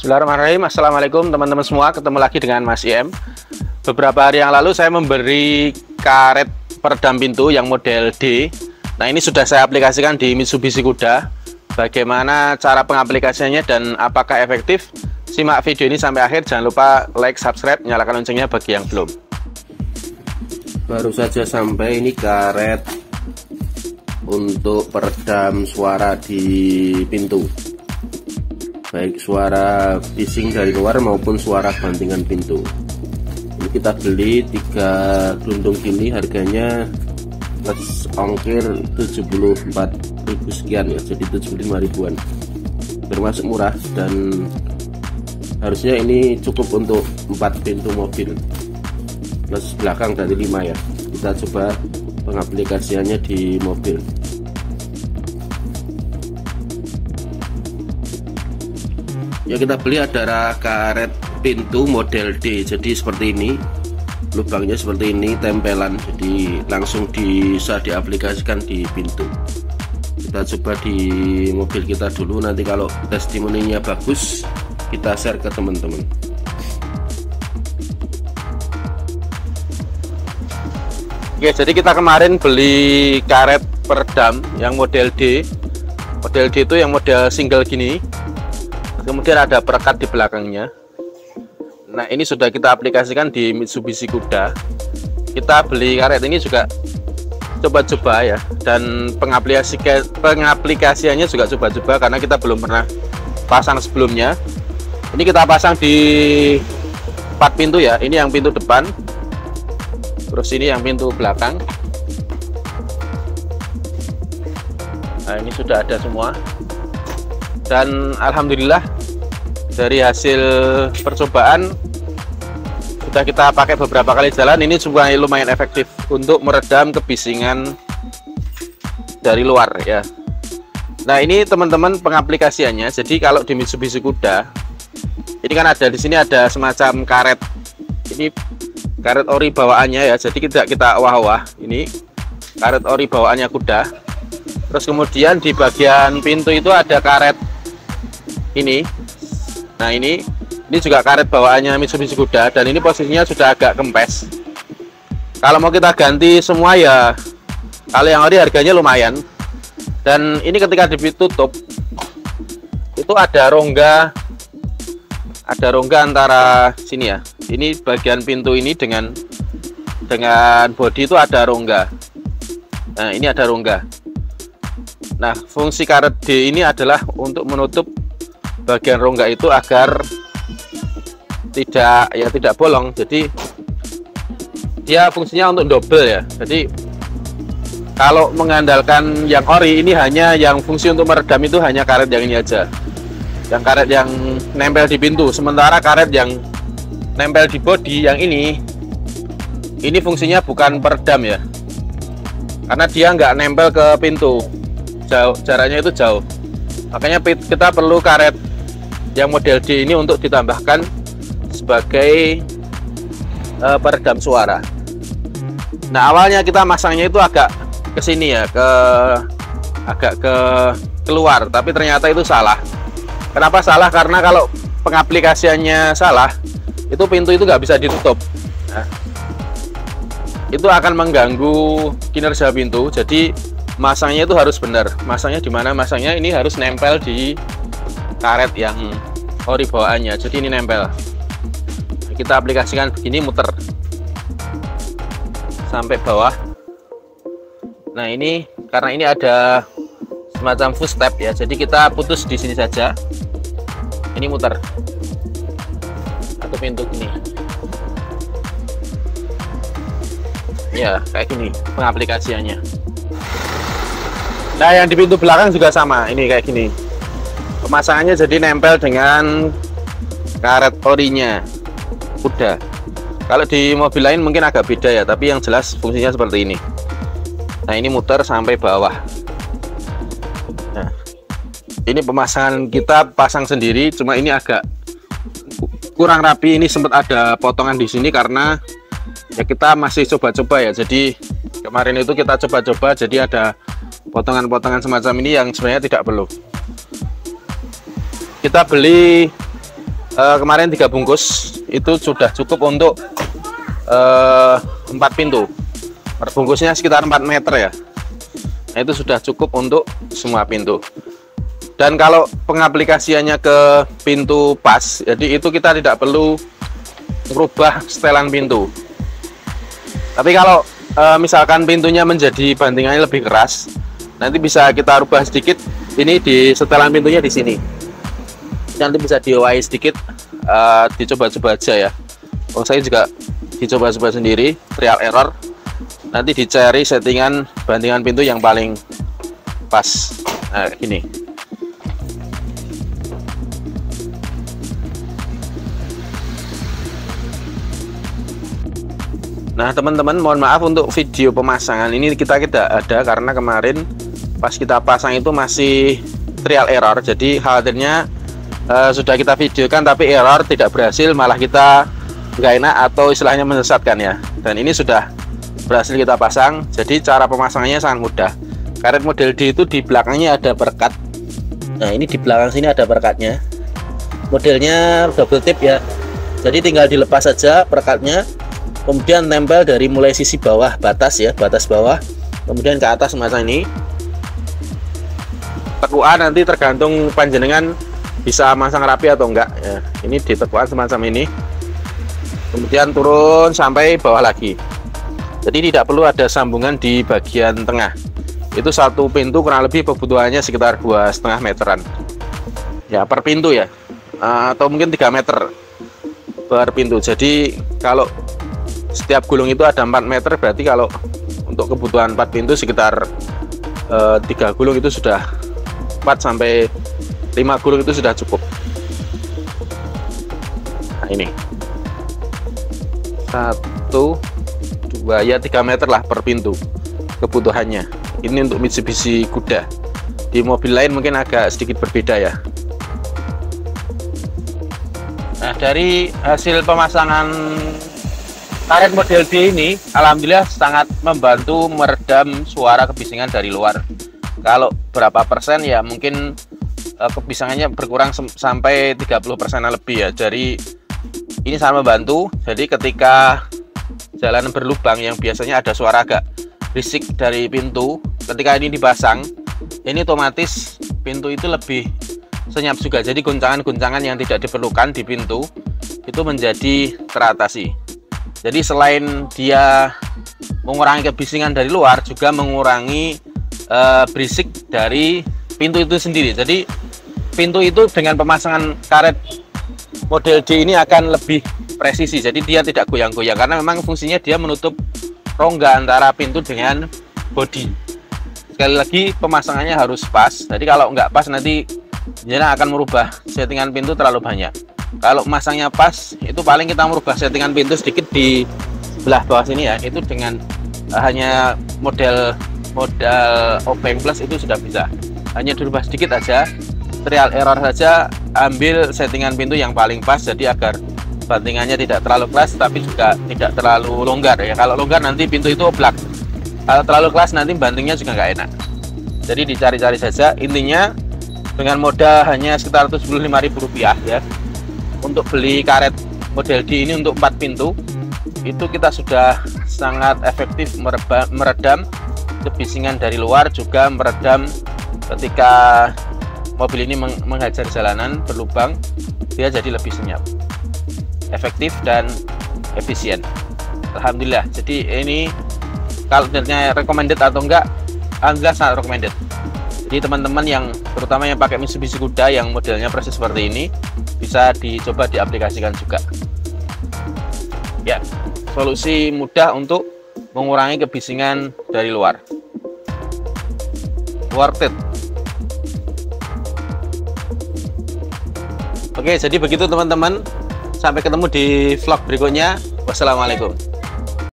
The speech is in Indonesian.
Bismillahirrahmanirrahim. Assalamualaikum teman-teman semua, ketemu lagi dengan Mas IM. Beberapa hari yang lalu saya memberi karet peredam pintu yang model D. Nah, ini sudah saya aplikasikan di Mitsubishi Kuda. Bagaimana cara pengaplikasiannya dan apakah efektif? Simak video ini sampai akhir. Jangan lupa like, subscribe, nyalakan loncengnya bagi yang belum. Baru saja sampai ini karet untuk peredam suara di pintu, baik suara bising dari luar maupun suara bantingan pintu. Ini kita beli 3 gelundung gini, harganya plus ongkir 74.000 sekian ya, jadi 75 ribuan, termasuk murah dan harusnya ini cukup untuk 4 pintu mobil plus belakang dari 5 ya. Kita coba pengaplikasiannya di mobil. Ya, kita beli adalah karet pintu model D, jadi seperti ini, lubangnya seperti ini, tempelan, jadi langsung bisa diaplikasikan di pintu. Kita coba di mobil kita dulu, nanti kalau testimoninya bagus kita share ke teman-teman. Oke, jadi kita kemarin beli karet peredam yang model D. Model D itu yang model single gini, kemudian ada perekat di belakangnya. Nah, ini sudah kita aplikasikan di Mitsubishi Kuda. Kita beli karet ini juga coba-coba ya, dan pengaplikasiannya juga coba-coba karena kita belum pernah pasang sebelumnya. Ini kita pasang di 4 pintu ya. Ini yang pintu depan, terus ini yang pintu belakang. Nah, ini sudah ada semua, dan alhamdulillah dari hasil percobaan sudah kita pakai beberapa kali jalan, ini juga lumayan efektif untuk meredam kebisingan dari luar ya. Nah, ini teman-teman pengaplikasiannya. Jadi kalau di Mitsubishi Kuda ini kan ada, di sini ada semacam karet, ini karet ori bawaannya ya, jadi tidak kita wah-wah. Ini karet ori bawaannya Kuda. Terus kemudian di bagian pintu itu ada karet ini. Nah, ini juga karet bawaannya Mitsubishi Kuda, dan ini posisinya sudah agak kempes. Kalau mau kita ganti semua ya, kalau yang ori harganya lumayan. Dan ini ketika ditutup itu ada rongga antara sini ya. Ini bagian pintu ini dengan bodi itu ada rongga. Nah, ini ada rongga. Nah, fungsi karet D ini adalah untuk menutup bagian rongga itu agar tidak bolong. Jadi dia fungsinya untuk double ya. Jadi kalau mengandalkan yang ori, ini hanya yang fungsi untuk meredam itu hanya karet yang ini aja, yang karet yang nempel di pintu. Sementara karet yang nempel di bodi yang ini fungsinya bukan peredam ya, karena dia nggak nempel ke pintu, jauh, jaraknya itu jauh. Makanya kita perlu karet yang model D ini untuk ditambahkan sebagai peredam suara. Nah, awalnya kita masangnya itu agak ke sini ya, agak ke keluar, tapi ternyata itu salah. Kenapa salah? Karena kalau pengaplikasiannya salah, itu pintu itu nggak bisa ditutup. Nah, itu akan mengganggu kinerja pintu. Jadi masangnya itu harus benar. Masangnya di mana? Masangnya ini harus nempel di karet yang ori bawaannya. Jadi ini nempel. Nah, kita aplikasikan begini, muter sampai bawah. Nah, ini karena ini ada semacam footstep ya, jadi kita putus di sini saja. Ini muter satu pintu ini ya, kayak gini pengaplikasiannya. Nah, yang di pintu belakang juga sama, ini kayak gini pemasangannya, jadi nempel dengan karet orinya Kuda. Kalau di mobil lain mungkin agak beda ya, tapi yang jelas fungsinya seperti ini. Nah, ini muter sampai bawah. Nah, ini pemasangan kita pasang sendiri, cuma ini agak kurang rapi. Ini sempat ada potongan di sini karena ya kita masih coba-coba ya. Jadi kemarin itu kita coba-coba, jadi ada potongan-potongan semacam ini yang sebenarnya tidak perlu. Kita beli kemarin 3 bungkus itu sudah cukup untuk 4 pintu. Per bungkusnya sekitar 4 meter ya. Nah, itu sudah cukup untuk semua pintu. Dan kalau pengaplikasiannya ke pintu pas, jadi itu kita tidak perlu merubah setelan pintu. Tapi kalau misalkan pintunya menjadi bantingannya lebih keras, nanti bisa kita rubah sedikit. Ini di setelan pintunya di sini. Nanti bisa diwai sedikit, dicoba-coba aja ya. Oh, saya juga dicoba-coba sendiri, trial error. Nanti dicari settingan bantingan pintu yang paling pas. Nah, gini. Nah, teman-teman, mohon maaf untuk video pemasangan ini kita tidak ada karena kemarin pas kita pasang itu masih trial error. Jadi khawatirnya sudah kita videokan tapi error, tidak berhasil, malah kita nggak enak atau istilahnya menyesatkan ya. Dan ini sudah berhasil kita pasang. Jadi cara pemasangannya sangat mudah. Karet model D itu di belakangnya ada perekat. Nah, ini di belakang sini ada perekatnya. Modelnya double tip ya. Jadi tinggal dilepas saja perekatnya. Kemudian tempel dari mulai sisi bawah batas ya, batas bawah, kemudian ke atas semacam ini. Tekuan nanti tergantung panjenengan bisa masang rapi atau enggak ya. Ini di tekuan semacam ini, kemudian turun sampai bawah lagi. Jadi tidak perlu ada sambungan di bagian tengah. Itu satu pintu kurang lebih kebutuhannya sekitar 2,5 meteran ya per pintu ya, atau mungkin 3 meter per pintu. Jadi kalau setiap gulung itu ada 4 meter, berarti kalau untuk kebutuhan 4 pintu sekitar 3 gulung itu sudah 4 sampai 5 gulung itu sudah cukup. Nah, ini 1, 2 ya 3 meter lah per pintu kebutuhannya. Ini untuk Mitsubishi Kuda. Di mobil lain mungkin agak sedikit berbeda ya. Nah, dari hasil pemasangan karet model D ini alhamdulillah sangat membantu meredam suara kebisingan dari luar. Kalau berapa persen ya mungkin kebisingannya berkurang sampai 30% lebih ya. Jadi ini sangat membantu. Jadi ketika jalan berlubang yang biasanya ada suara agak berisik dari pintu, ketika ini dipasang, ini otomatis pintu itu lebih senyap juga. Jadi guncangan-guncangan yang tidak diperlukan di pintu itu menjadi teratasi. Jadi selain dia mengurangi kebisingan dari luar, juga mengurangi berisik dari pintu itu sendiri. Jadi pintu itu dengan pemasangan karet model D ini akan lebih presisi. Jadi dia tidak goyang-goyang karena memang fungsinya dia menutup rongga antara pintu dengan bodi. Sekali lagi pemasangannya harus pas. Jadi kalau nggak pas nanti dia akan merubah settingan pintu terlalu banyak. Kalau masangnya pas, itu paling kita merubah settingan pintu sedikit di sebelah bawah sini ya. Itu dengan hanya model obeng plus itu sudah bisa. Hanya dirubah sedikit aja, trial error saja, ambil settingan pintu yang paling pas. Jadi agar bantingannya tidak terlalu keras tapi juga tidak terlalu longgar ya. Kalau longgar nanti pintu itu oblak. Kalau terlalu keras nanti bantingnya juga nggak enak. Jadi dicari-cari saja. Intinya dengan modal hanya sekitar Rp75.000 ya. Untuk beli karet model D ini untuk 4 pintu itu kita sudah sangat efektif meredam kebisingan dari luar, juga meredam ketika mobil ini menghajar jalanan berlubang, dia jadi lebih senyap, efektif dan efisien. Alhamdulillah. Jadi ini kalau ternyata recommended atau enggak, alhamdulillah sangat recommended. Jadi teman-teman yang terutama yang pakai Mitsubishi Kuda yang modelnya persis seperti ini bisa dicoba diaplikasikan juga. Ya, solusi mudah untuk mengurangi kebisingan dari luar. Worth it. Oke, jadi begitu teman-teman. Sampai ketemu di vlog berikutnya. Wassalamualaikum.